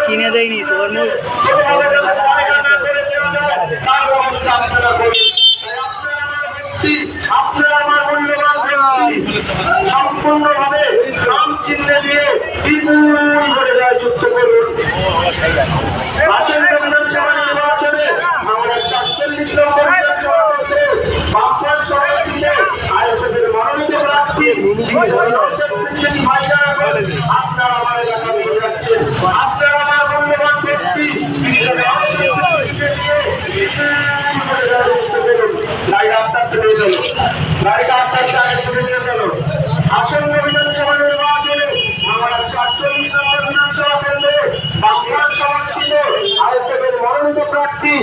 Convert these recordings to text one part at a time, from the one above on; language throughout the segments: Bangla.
কিনে দেয়নি তোর মুখ আপনারা আমার মূল্যবান সম্পূর্ণভাবে নাম চিহ্ন দিয়ে বিপুল করে জয়যুক্ত করুন। বিধানসভা নির্বাচনে আমরা ৪৭ নম্বর বামফ্রন্ট সভাপতিতে আয়োজনের মনোনীত প্রার্থী আপনারা আমার এলাকা নিয়ে যাচ্ছেন। আপনারা আমার মূল্যবান ব্যক্তি আসন্ন বিধানসভা নির্বাচনে আমরা ৪৭ নম্বর বিধানসভা কেন্দ্রে বামফ্রন্ট সমর্থিত আয়োজকের মনোনীত প্রার্থী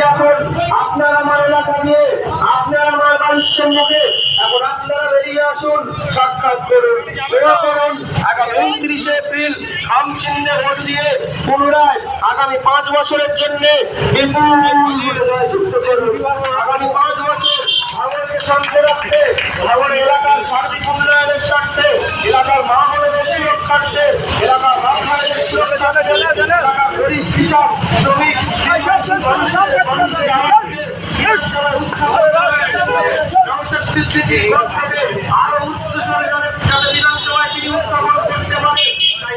এখন আপনারা আমার এলাকা দিয়ে আপনারা আমার বাড়ির সম্মুখে এখন আপনারা বেরিয়ে আসুন, সাক্ষাৎ করুন, করুন। আগামী 29 এপ্রিল খাম চিহ্নে ভোট দিয়ে পুনরায় আগামী 5 বছরের জন্য যুক্ত করুন। আগামী 5 বছর ভাঙনকে শান্তি রাখতে, ভাঙন এলাকার সার্বিক উন্নয়নের স্বার্থে, এলাকার মা বোনেদের সুরক্ষার্থে, এলাকার বাঙালিদের সুরক্ষার্থে, এলাকার গরিব কৃষক শ্রমিক আরো উচ্চ স্বরে যাতে বিধানসভায় তিনি উত্থাপন করতে পারে তাই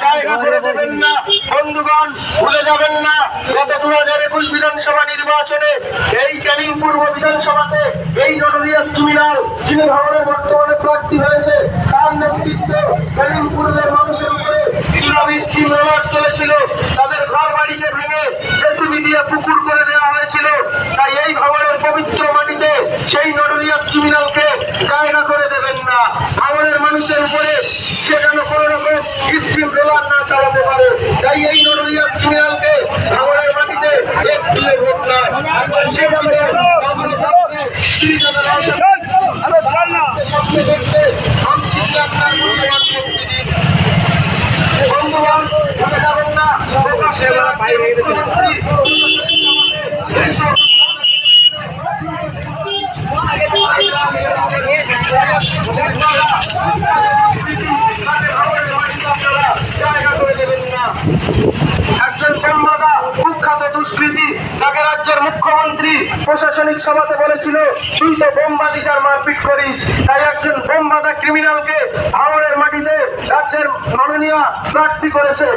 জায়গা করে দেবেন না। বন্ধুগণ, ভুলে যাবেন না গত 2021 বিধানসভা নির্বাচনে এই ক্যানিং পূর্ব বিধানসভাতে এই নটোরিয়াস ক্রিমিনাল যিনি ভাঙনের বর্তমানে প্রার্থী হয়েছে তার নেতৃত্বে ক্যানিং পূর্বের মানুষের উপরে চলেছিল। তাদের ঘর বাড়িতে ভেঙে জেসিবি দিয়ে পুকুর করে দেওয়া হয়েছিল। তাই এই ভাঙনের পবিত্র মাটিতে সেই নটোরিয়াস ক্রিমিনালকে জায়গা করে দেবেন না। ভাঙনের মানুষের উপরে সে যেন কোনো রকম স্টিম রোলার না চালাতে পারে। তাই এই নটোরিয়াস ক্রিমিনালকে ভাঙনের মাটিতে একটু ভোট না একজন বোমবাদা কুখ্যাত দুষ্কৃতী যাকে রাজ্যের মুখ্যমন্ত্রী প্রশাসনিক সভাতে বলেছিল তুই তো বোমবাদিস আর মারপিট করিস। তাই একজন বোমবাদা ক্রিমিনালকে ভাঙনের মাটিতে রাজ্যের মাননীয় প্রার্থী করেছে।